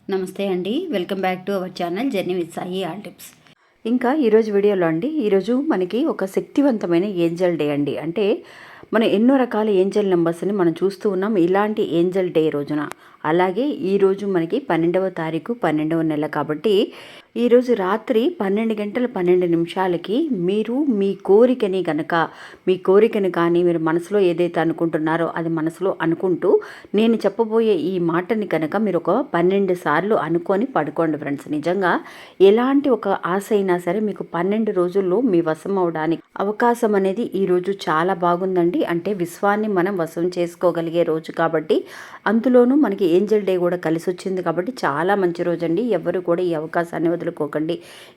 నమస్తే అండి, welcome back to our channel journey with Sai all tips. ఇంకా ఈరోజు వీడియోలో అండి, ఈరోజు మనకి ఒక శక్తివంతమైన ఏంజల్ డే అండి. అంటే మనం ఎన్నో రకాల ఏంజల్ నెంబర్స్ని మనం చూస్తూ ఉన్నాం ఇలాంటి ఏంజల్ డే రోజున. అలాగే ఈరోజు మనకి 12వ తారీఖు 12వ నెల కాబట్టి ఈరోజు రాత్రి 12 గంటల 12 నిమిషాలకి మీరు మీ కోరికని కానీ మీరు మనసులో ఏదైతే అనుకుంటున్నారో అది మనసులో అనుకుంటూ నేను చెప్పబోయే ఈ మాటని కనుక మీరు ఒక 12 సార్లు అనుకొని పడుకోండి ఫ్రెండ్స్. నిజంగా ఎలాంటి ఒక ఆశ అయినా సరే మీకు 12 రోజుల్లో మీ వశం అవడానికి అవకాశం అనేది ఈరోజు చాలా బాగుందండి. అంటే విశ్వాన్ని మనం వశం చేసుకోగలిగే రోజు కాబట్టి, అందులోనూ మనకి ఏంజల్ డే కూడా కలిసి వచ్చింది కాబట్టి చాలా మంచి రోజు అండి. ఎవరు కూడా ఈ అవకాశాన్ని వదులుకోకండి.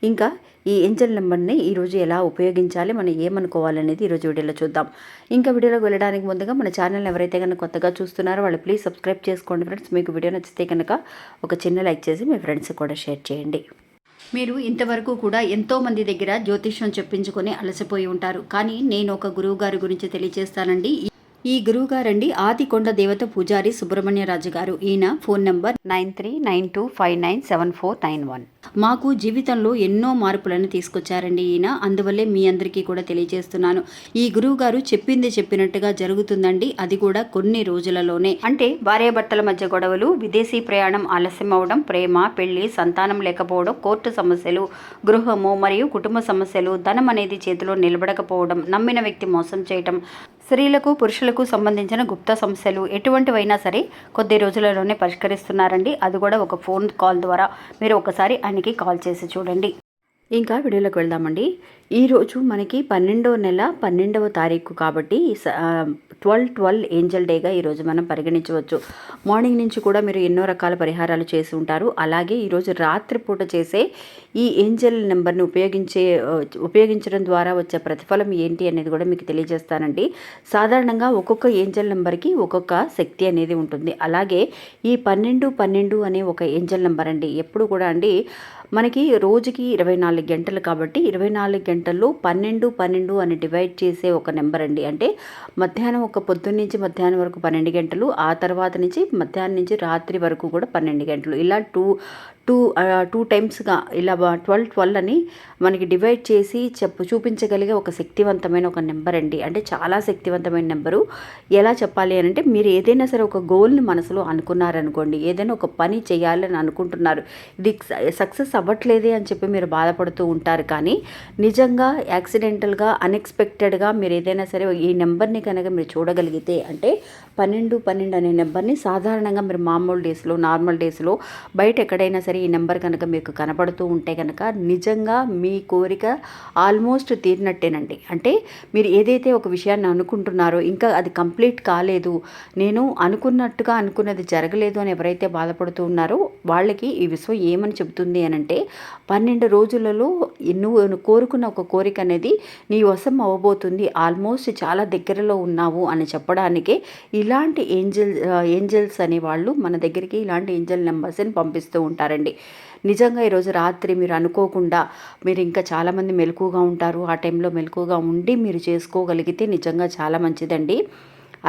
ఇంకా ఈ ఏంజల్ నెంబర్ని ఈరోజు ఎలా ఉపయోగించాలి, మనం ఏమనుకోవాలనేది ఈరోజు వీడియోలో చూద్దాం. ఇంకా వీడియోలోకి వెళ్ళడానికి ముందుగా మన ఛానల్ ఎవరైతే కనుక కొత్తగా చూస్తున్నారో వాళ్ళు ప్లీజ్ సబ్స్క్రైబ్ చేసుకోండి ఫ్రెండ్స్. మీకు వీడియో నచ్చితే కనుక ఒక చిన్న లైక్ చేసి మీ ఫ్రెండ్స్కి కూడా షేర్ చేయండి. మీరు ఇంతవరకు కూడా ఎంతోమంది దగ్గర జ్యోతిష్యం చెప్పించుకొని అలసిపోయి ఉంటారు. కానీ నేను ఒక గురువు గారి గురించి తెలియజేస్తానండి. ఈ గురువు గారండి ఆదికొండ దేవత పూజారి సుబ్రహ్మణ్యరాజు గారు. ఈయన ఫోన్ నంబర్ 9392597491. మాకు జీవితంలో ఎన్నో మార్పులను తీసుకొచ్చారండి ఈయన. అందువల్లే మీ అందరికీ కూడా తెలియజేస్తున్నాను. ఈ గురువు గారు చెప్పింది చెప్పినట్టుగా జరుగుతుందండి. అది కూడా కొన్ని రోజులలోనే. అంటే భార్యాభర్తల మధ్య గొడవలు, విదేశీ ప్రయాణం ఆలస్యం అవడం, ప్రేమ, పెళ్లి, సంతానం లేకపోవడం, కోర్టు సమస్యలు, గృహము మరియు కుటుంబ సమస్యలు, ధనం అనేది చేతిలో నిలబడకపోవడం, నమ్మిన వ్యక్తి మోసం చేయటం, స్త్రీలకు పురుషులకు సంబంధించిన గుప్త సమస్యలు ఎటువంటివైనా సరే కొద్ది రోజులలోనే పరిష్కరిస్తున్నారండి. అది కూడా ఒక ఫోన్ కాల్ ద్వారా. మీరు ఒకసారి ఆయనకి కాల్ చేసి చూడండి. ఇంకా వీడియోలోకి వెళ్దామండి. ఈరోజు మనకి 12వ నెల 12వ తారీఖు కాబట్టి 12 ఏంజల్ డేగా ఈరోజు మనం పరిగణించవచ్చు. మార్నింగ్ నుంచి కూడా మీరు ఎన్నో రకాల పరిహారాలు చేసి ఉంటారు. అలాగే ఈరోజు రాత్రిపూట చేసే ఈ ఏంజల్ నెంబర్ని ఉపయోగించడం ద్వారా వచ్చే ప్రతిఫలం ఏంటి అనేది కూడా మీకు తెలియజేస్తానండి. సాధారణంగా ఒక్కొక్క ఏంజల్ నెంబర్కి ఒక్కొక్క శక్తి అనేది ఉంటుంది. అలాగే ఈ 12 అనే ఒక ఏంజల్ నెంబర్ అండి ఎప్పుడు కూడా అండి మనకి రోజుకి 24 గంటలు కాబట్టి 24 గంటల్లో 12 అని డివైడ్ చేసే ఒక నెంబర్ అండి. అంటే మధ్యాహ్నం పొద్దున్న నుంచి మధ్యాహ్నం వరకు 12 గంటలు, ఆ తర్వాత నుంచి మధ్యాహ్నం నుంచి రాత్రి వరకు కూడా 12 గంటలు, ఇలా టూ టైమ్స్గా ఇలా 12 అని మనకి డివైడ్ చేసి చూపించగలిగే ఒక శక్తివంతమైన ఒక నెంబర్ అండి. అంటే చాలా శక్తివంతమైన నెంబరు. ఎలా చెప్పాలి అని అంటే, మీరు ఏదైనా సరే ఒక గోల్ని మనసులో అనుకున్నారనుకోండి, ఏదైనా ఒక పని చేయాలని అనుకుంటున్నారు, ఇది సక్సెస్ అవ్వట్లేదే అని చెప్పి మీరు బాధపడుతూ ఉంటారు. కానీ నిజంగా యాక్సిడెంటల్గా అన్ఎక్స్పెక్టెడ్గా మీరు ఏదైనా సరే ఈ నెంబర్ని కనుక మీరు చూడగలిగితే, అంటే 12 అనే నెంబర్ని సాధారణంగా మీరు నార్మల్ డేస్లో బయట ఎక్కడైనా సరే ఈ నెంబర్ కనుక మీకు కనపడుతూ ఉంటే కనుక నిజంగా మీ కోరిక ఆల్మోస్ట్ తీరినట్టేనండి. అంటే మీరు ఏదైతే ఒక విషయాన్ని అనుకుంటున్నారో ఇంకా అది కంప్లీట్ కాలేదు, నేను అనుకున్నది జరగలేదు అని ఎవరైతే బాధపడుతూ ఉన్నారో వాళ్ళకి ఈ విశ్వం ఏమని చెబుతుంది అని అంటే, 12 రోజులలో నువ్వు కోరుకున్న ఒక కోరిక అనేది నీ వశం అవ్వబోతుంది, ఆల్మోస్ట్ చాలా దగ్గరలో ఉన్నావు అని చెప్పడానికే ఇలాంటి ఏంజల్స్ అనేవాళ్ళు మన దగ్గరికి ఇలాంటి ఏంజల్ నెంబర్స్ని పంపిస్తూ ఉంటారండి. నిజంగా ఈరోజు రాత్రి మీరు అనుకోకుండా, మీరు ఇంకా చాలామంది మెలకుగా ఉంటారు, ఆ టైంలో మెలకుగా ఉండి మీరు చేసుకోగలిగితే నిజంగా చాలా మంచిదండి.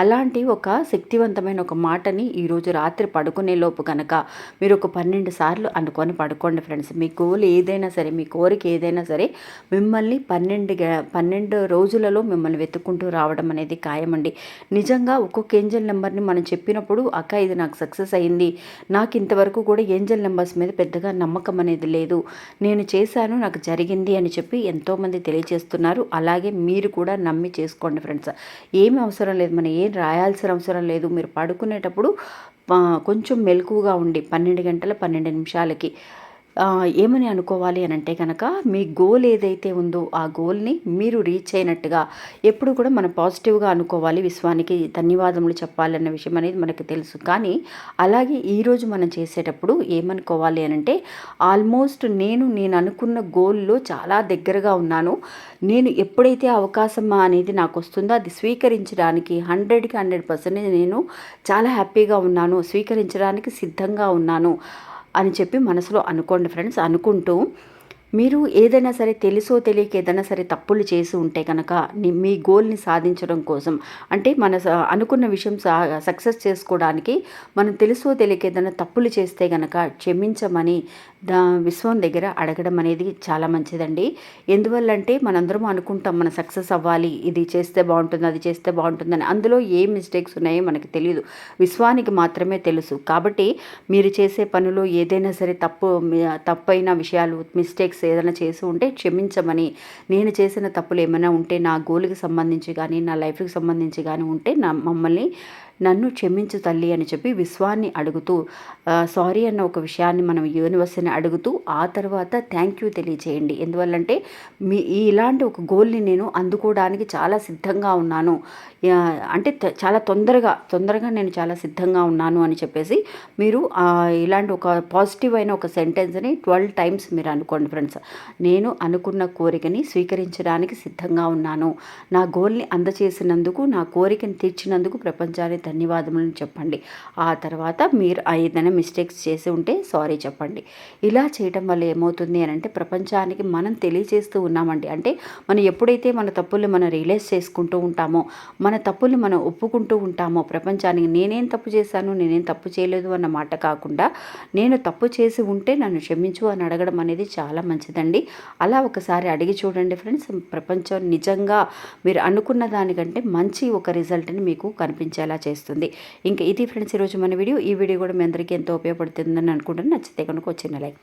అలాంటి ఒక శక్తివంతమైన ఒక మాటని ఈరోజు రాత్రి పడుకునే లోపు కనుక మీరు ఒక 12 సార్లు అనుకొని పడుకోండి ఫ్రెండ్స్. మీ గోల్ ఏదైనా సరే, మీ కోరిక ఏదైనా సరే మిమ్మల్ని 12 రోజులలో మిమ్మల్ని వెతుక్కుంటూ రావడం అనేది ఖాయమండి. నిజంగా ఒక్కొక్క ఏంజల్ నెంబర్ని మనం చెప్పినప్పుడు, అక్క ఇది నాకు సక్సెస్ అయింది, నాకు ఇంతవరకు కూడా ఏంజల్ నెంబర్స్ మీద పెద్దగా నమ్మకం అనేది లేదు, నేను చేశాను నాకు జరిగింది అని చెప్పి ఎంతోమంది తెలియజేస్తున్నారు. అలాగే మీరు కూడా నమ్మి చేసుకోండి ఫ్రెండ్స్. ఏమీ అవసరం లేదు, మనం ఏం రాయాల్సిన అవసరం లేదు. మీరు పడుకునేటప్పుడు కొంచెం మెలకువగా ఉండి 12 గంటల 12 నిమిషాలకి ఏమని అనుకోవాలి అని అంటే కనుక, మీ గోల్ ఏదైతే ఉందో ఆ గోల్ని మీరు రీచ్ అయినట్టుగా ఎప్పుడు కూడా మనం పాజిటివ్గా అనుకోవాలి. విశ్వానికి ధన్యవాదములు చెప్పాలన్న విషయం అనేది మనకు తెలుసు. కానీ అలాగే ఈరోజు మనం చేసేటప్పుడు ఏమనుకోవాలి అని అంటే, ఆల్మోస్ట్ నేను అనుకున్న గోల్లో చాలా దగ్గరగా ఉన్నాను, నేను ఎప్పుడైతే అవకాశం అనేది నాకు వస్తుందో అది స్వీకరించడానికి 100కి 100% నేను చాలా హ్యాపీగా ఉన్నాను, స్వీకరించడానికి సిద్ధంగా ఉన్నాను అని చెప్పి మనసులో అనుకోండి ఫ్రెండ్స్. అనుకుంటూ మీరు ఏదైనా సరే తెలుసో తెలియక ఏదైనా సరే తప్పులు చేసి ఉంటే కనుక మీ గోల్ని సాధించడం కోసం అంటే మన అనుకున్న విషయం సక్సెస్ చేసుకోవడానికి మనం తెలుసో తెలియక ఏదైనా తప్పులు చేస్తే కనుక క్షమించమని విశ్వం దగ్గర అడగడం అనేది చాలా మంచిదండి. ఎందువల్లంటే మనందరం అనుకుంటాం మన సక్సెస్ అవ్వాలి, ఇది చేస్తే బాగుంటుంది, అది చేస్తే బాగుంటుందని. అందులో ఏ మిస్టేక్స్ ఉన్నాయో మనకి తెలియదు, విశ్వానికి మాత్రమే తెలుసు. కాబట్టి మీరు చేసే పనిలో ఏదైనా సరే తప్పైన విషయాలు, మిస్టేక్స్ ఏదైనా చేసి ఉంటే క్షమించమని, నేను చేసిన తప్పులు ఏమైనా ఉంటే నా గోల్కి సంబంధించి కానీ నా లైఫ్కి సంబంధించి కానీ ఉంటే నన్ను క్షమించు తల్లి అని చెప్పి విశ్వాన్ని అడుగుతూ సారీ అన్న ఒక విషయాన్ని మనం యూనివర్స్ని అడుగుతూ ఆ తర్వాత థ్యాంక్ యూ తెలియచేయండి. ఎందువల్లంటే ఇలాంటి ఒక గోల్ని నేను అందుకోవడానికి చాలా సిద్ధంగా ఉన్నాను, అంటే చాలా తొందరగా నేను చాలా సిద్ధంగా ఉన్నాను అని చెప్పేసి మీరు ఇలాంటి ఒక పాజిటివ్ అయిన ఒక సెంటెన్స్ని 12 టైమ్స్ మీరు అనుకోండి ఫ్రెండ్స్. నేను అనుకున్న కోరికని స్వీకరించడానికి సిద్ధంగా ఉన్నాను, నా గోల్ని అందచేసినందుకు, నా కోరికను తీర్చినందుకు ప్రపంచానికి ధన్యవాదములను చెప్పండి. ఆ తర్వాత మీరు ఏదైనా మిస్టేక్స్ చేసి ఉంటే సారీ చెప్పండి. ఇలా చేయటం వల్ల ఏమవుతుంది అని అంటే ప్రపంచానికి మనం తెలియజేస్తూ ఉన్నామండి. అంటే మనం ఎప్పుడైతే మన తప్పుల్ని మనం రియలైజ్ చేసుకుంటూ ఉంటామో, మన తప్పుల్ని మనం ఒప్పుకుంటూ ఉంటామో ప్రపంచానికి, నేనేం తప్పు చేశాను, నేనేం తప్పు చేయలేదు అన్న మాట కాకుండా నేను తప్పు చేసి ఉంటే నన్ను క్షమించు అని అడగడం అనేది చాలా మంచిదండి. అలా ఒకసారి అడిగి చూడండి ఫ్రెండ్స్. ప్రపంచం నిజంగా మీరు అనుకున్న దానికంటే మంచి ఒక రిజల్ట్ని మీకు కనిపించేలా చేస్తుంది. ఇంకా ఇది ఫ్రెండ్స్ ఈరోజు మన వీడియో. ఈ వీడియో కూడా మీ అందరికీ ఎంతో ఉపయోగపడుతుందని అనుకుంటున్నాను. నచ్చితే కనుక వచ్చిన లైక్